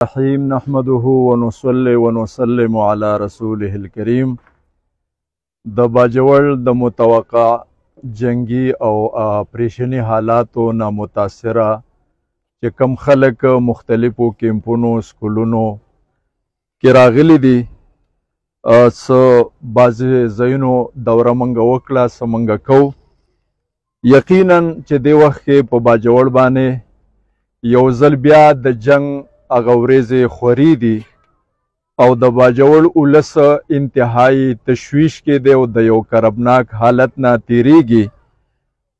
الرحیم نحمده ونصلي ونسلم على رسوله الكريم. د باجوړ د متوقع جنگی او اپریشنی حالاتو نه متاثره چې کم خلک مختلفو کیمپونو سکولونو کې راغلي دي، بعضې ځایونو دوره منګه وکړه، څه منګه کوو. یقینا چې دې وخت کې په باجوړ باندې یو ځل بیا د جنگ هغه ورځې خوري دي او د باجوړ اولس انتهایی تشویش کې دی او د یو کربناک حالت نه تیریږي.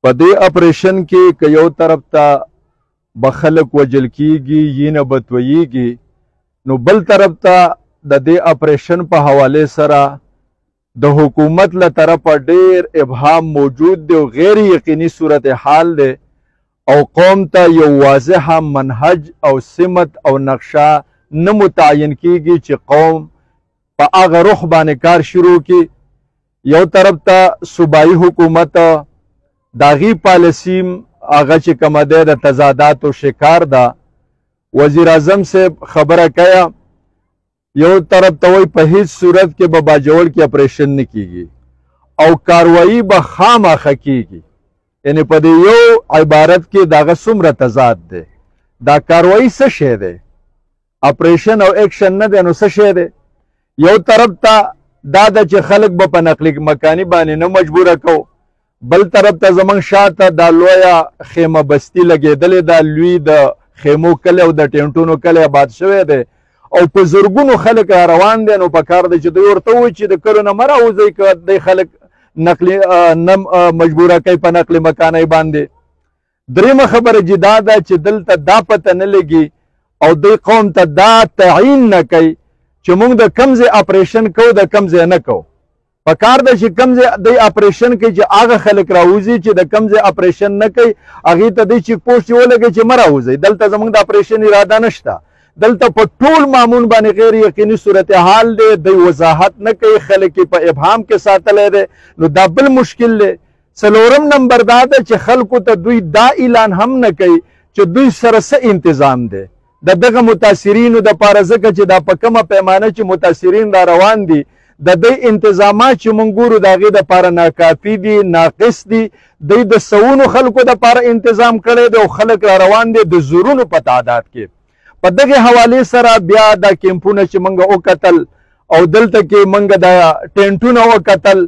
په دې اپریشن کې که یو طرف ته به خلک وجل کیږي یې نه بتویږي، نو بل طرف ته د دې اپریشن په حواله سره د حکومت له طرفه ډیر ابهام موجود دی او غیر یقیني صورتحال دی او قوم ته یو واضحه منهج او سمت او نقشه نه متعین کیږي چې قوم په هغه رخ باندې کار شروع کی. یو طرف ته صوبایي حکومت د هغې پالیسي هغه چې کومه دی د تضاداتو شکار ده. وزیر اعظم صاحب خبره کوي، یو طرف ته وایي په هیڅ صورت کې به باجوړ کې اپریشن نه کیږي او کاروایی به خامخا کیږي. یعنی په دې یو عبارت کې دغه څومره تضاد دی. دا کاروایی څه شی دی؟ اپریشن او ایکشن نه دی، نو څه شی دی؟ یو طرف ته دا ده چې خلک به په نقل مکاني باندې نه مجبوره کو، بل طرف ته زمونږ شاته دا لویه خیمه بستي لګېدلې ده، لوی د خیمو کلی او د ټینټونو کلی آباد شوی دی او په زرګونو خلک روان دي. نو په کار دی چې دوی ورته ووایي چې د کلو نه مه راوځئ که دی خلک نقل نه مجبوره کوي په نقل مکانۍ باندې. درېیمه خبره چې دا ده چې دلته دا پته نه لګي او دوی قوم ته دا تعیین نه کوي چې موږ د کوم ځای اپریشن کوو د کوم ځای نه کوو. په کار ده چې کوم ځای دوی اپریشن کوي چې هغه خلک راوځي چې د کوم ځای اپریشن نه کوي هغې ته دوی چیک پوسټ ولګوي چې مه راوځئ، دلته زموږ د اپریشن اراده نشته. دلته په ټول مامون باندې غیر یقیني صورتحال دی، دوی وضاحت نه کوي، خلک په ابهام کې ساتلی دی. نو دا بل مشکل دی. څلورم نمبر دا ده چې خلکو ته دوی دا اعلان هم نه کوي چې دوی سره څه انتظام دی د دغه متاثرینو دپاره، ځکه چې دا په کومه پیمانه چې متاثرین را روان دي د دوی انتظامات چې موږ ګورو د هغې دپاره ناکافي دي، ناقص دي. دوی د سوونو خلکو دپاره انتظام کړی دی او خلک را روان دي د زرونو په تعداد کې. په دغه حوالې سره بیا دا کیمپونه چې موږ وکتل او دلته کې موږ د ټینټونه وکتل،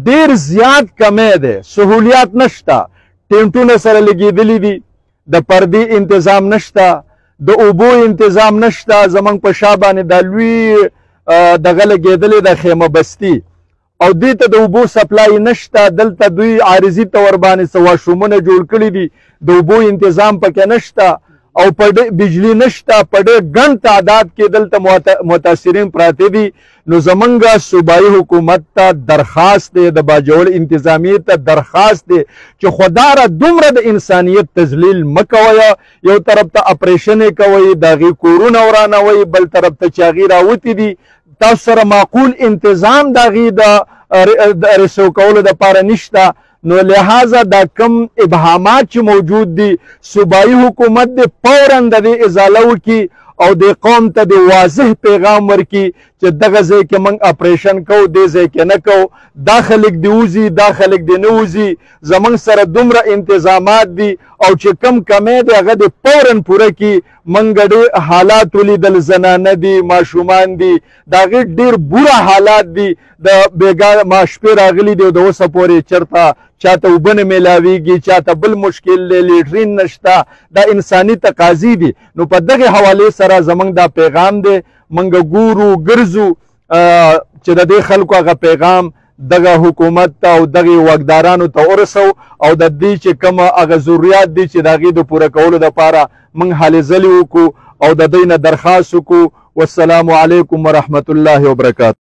ډیر زیات کمی دی، سهولیات نشته. ټینټونه سره لګېدلي دي، د پردې انتظام نشته، د اوبو انتظام نشته. زموږ په شا باندې دا لوی دغه لګېدلې د خیمه بستي او دې ته د اوبو سپلای نشته. دلته دوی عارضي طور باندې څه واشرومونه جوړ کړي دي، د اوبو انتظام پکې نشته او په بجلی نشته. په ډېر ګڼ تعداد کې دلته متاثرین پراته دي. نو زمونږ صوبایي حکومت ته درخواست دی، د باجوړ انتظامیې ته درخواست دی چې خداره دومره د انسانیت تذلیل مه کوئ. یو طرف ته اپریشن یې کوئ، د هغې کورونه ورانوئ، بل طرف ته چې هغې راوتي دي تاسو سره معقول انتظام د هغې د رسو کولو دپاره نشته. نو لہذا دا کم ابهامات چې موجود دي، صوبایي حکومت د فوراً د دې ازاله وکړي او د قوم ته د واضح پیغام ورکړي چې دغه ځای کې موږ اپریشن کوو، دې ځای کې نه کوو، دا خلک دې وځي، دا خلک دې نه وځي. زموږ سره دومره انتظامات دي او چې کم کمی دی هغه دې فوراً پوره کړي. موږ ډېر حالات ولیدل، زنانه دي، ماشومان دي، د هغې ډېر بوره حالات دي. د بېګا ماشپې راغلي دي او د اوسه پورې چېرته چاته اوبه نه میلاویږي، چاته بل مشکل دی، لیټرین نشته. دا انساني تقاضي دي. نو په دغې حوالې سره زموږ دا پیغام دی، موږ ګورو ګرځو چې د دې خلکو هغه پیغام دغه حکومت ته او دغې واکدارانو ته ورسو او د دې چې کومه هغه ضروریات دي چې د هغې د پوره کولو دپاره موږ هلې ځلې وکړو او د دوی نه درخواست وکړو. والسلام علیکم ورحمة الله وبرکاته.